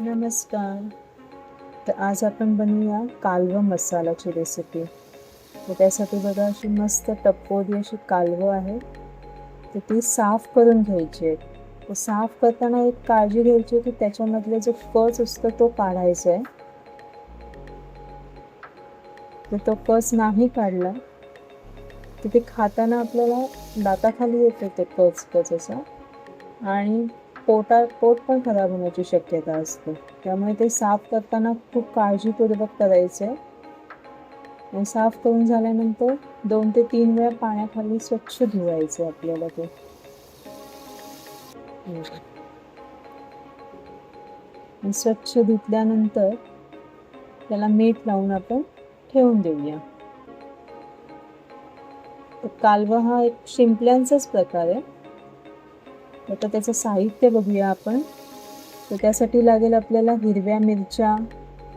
नमस्कार. तर आज आपण बनवूया कालवं मसाल्याची रेसिपी. तर त्यासाठी बघा अशी मस्त टप्पोरी अशी कालवं आहे. तर ती साफ करून घ्यायची आहे. तर साफ करताना एक काळजी घ्यायची की त्याच्यामधले जो कच असतो तो काढायचा आहे. तर तो कच नाही काढला तर ते खाताना आपल्याला दाताखाली येते ते कच असा आणि पोट पण खराब होण्याची शक्यता असते. त्यामुळे ते साफ करताना खूप काळजीपूर्वक करायचं आहे. आणि साफ करून झाल्यानंतर 2 ते 3 वेळा पाण्याखाली स्वच्छ धुवायचं आपल्याला ते. आणि स्वच्छ धुतल्यानंतर त्याला मीठ लावून आपण ठेवून देऊया. तर कालवा हा एक शिंपल्यांचाच प्रकार आहे. आता त्याचं साहित्य बघूया आपण. तर त्यासाठी लागेल आपल्याला हिरव्या मिरच्या,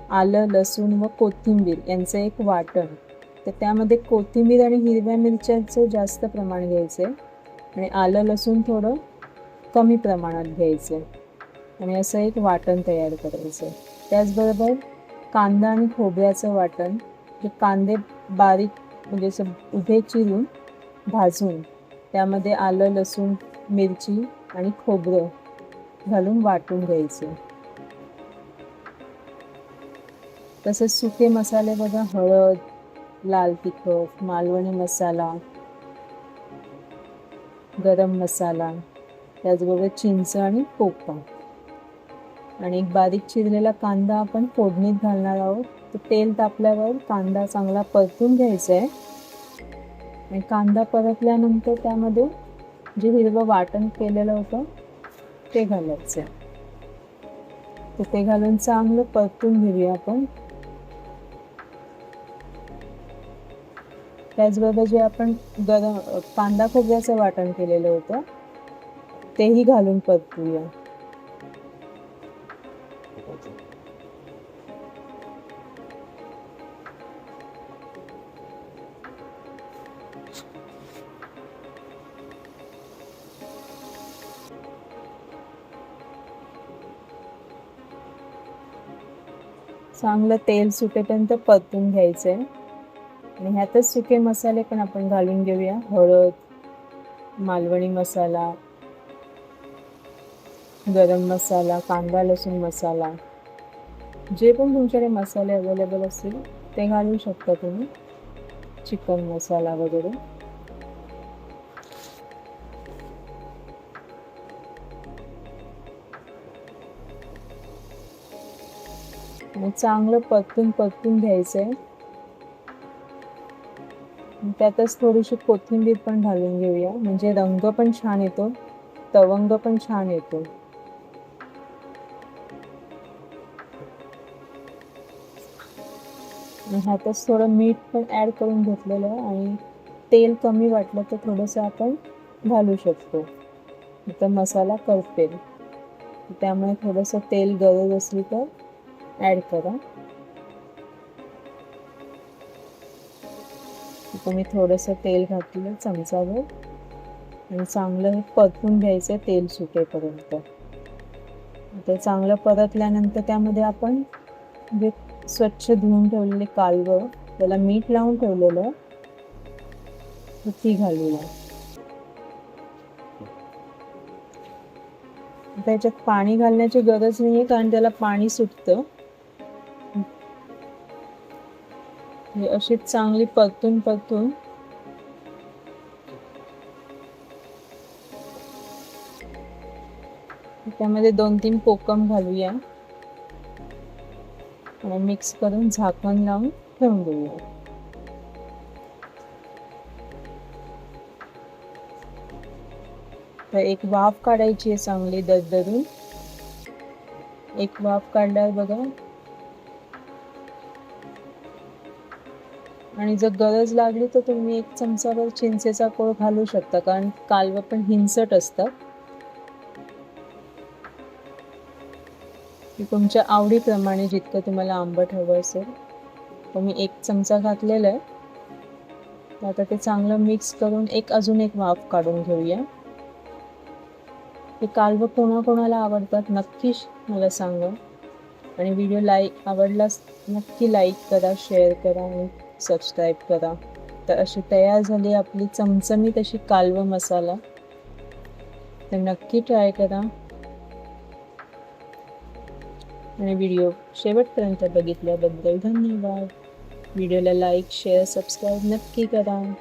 आलं, लसूण व कोथिंबीर यांचं एक वाटण. तर त्यामध्ये कोथिंबीर आणि हिरव्या मिरच्याचं जास्त प्रमाण घ्यायचं आहे आणि आलं लसूण थोडं कमी प्रमाणात घ्यायचं आहे आणि असं एक वाटण तयार करायचं आहे. त्याचबरोबर कांदा आणि खोबऱ्याचं वाटण. जे कांदे बारीक म्हणजे असं उभे चिरून भाजून त्यामध्ये आलं लसूण मिरची आणि खोबरं घालून वाटून घ्यायचे. तसेच सुके मसाले बघा, हळद, लाल तिखट, मालवणी मसाला, गरम मसाला, त्याचबरोबर चिंच आणि कोकम आणि एक बारीक चिरलेला कांदा आपण फोडणीत घालणार आहोत. तर तेल तापल्यावर कांदा चांगला परतून घ्यायचा आहे आणि कांदा परतल्यानंतर त्यामध्ये जे हिरवं वाटण केलेलं होतं ते घालायचं आहे. तर ते घालून चांगलं परतून घेऊया आपण. त्याचबरोबर जे आपण कांदा खोबऱ्याचं वाटण केलेलं होतं तेही घालून परतूया. चांगलं तेल सुटेपर्यंत परतून घ्यायचं आहे आणि ह्यातच सुके मसाले पण आपण घालून घेऊया. हळद, मालवणी मसाला, गरम मसाला, कांदा लसूण मसाला, जे पण तुमच्याकडे मसाले अवेलेबल असतील ते घालू शकता तुम्ही. चिकन मसाला वगैरे. आणि चांगलं परतून घ्यायचं आहे. त्यातच थोडीशी कोथिंबीर पण घालून घेऊया म्हणजे रंग पण छान येतो, तवंग पण छान येतो. आणि ह्यातच थोडं मीठ पण ॲड करून घेतलेलं आहे आणि तेल कमी वाटलं तर थोडंसं आपण घालू शकतो. इथं मसाला करपेल त्यामुळे थोडंसं तेल गरज असली तर ॲड करा. इथं मी थोडंसं तेल घातलं चमचाभर आणि चांगलं हे परतून घ्यायचं तेल सुटेपर्यंत. ते चांगलं परतल्यानंतर त्यामध्ये आपण जे स्वच्छ धुवून ठेवलेले कालवं, त्याला मीठ लावून ठेवलेलं ती घालूया. त्याच्यात पाणी घालण्याची गरज नाहीये कारण त्याला पाणी सुटतं. अशी चांगली परतून त्यामध्ये 2-3 कोकम घालूया आणि मिक्स करून झाकण लावून ठेवून देऊया. तर एक वाफ काढायची आहे चांगली दरदरून. एक वाफ काढल्यावर बघा आणि जर गरज लागली तर तुम्ही 1 चमचाभर चिंचेचा कोळ घालू शकता कारण कालवं पण हिंसट असतात. तुमच्या आवडीप्रमाणे जितकं तुम्हाला आंबट हवं असेल. तर मी 1 चमचा घातलेला आहे. आता ते चांगलं मिक्स करून अजून एक वाफ काढून घेऊया. हे कालवं कोणाकोणाला आवडतात नक्कीच मला सांगा. आणि व्हिडिओ आवडलास नक्की लाईक करा, शेअर करा आणि सबस्क्राईब करा. तर अशी तयार झाली आपली चमचमीत अशी कालवं मसाला. तर नक्की ट्राय करा आणि व्हिडिओ शेवटपर्यंत बघितल्याबद्दल धन्यवाद. व्हिडिओला लाईक शेअर सबस्क्राईब नक्की करा.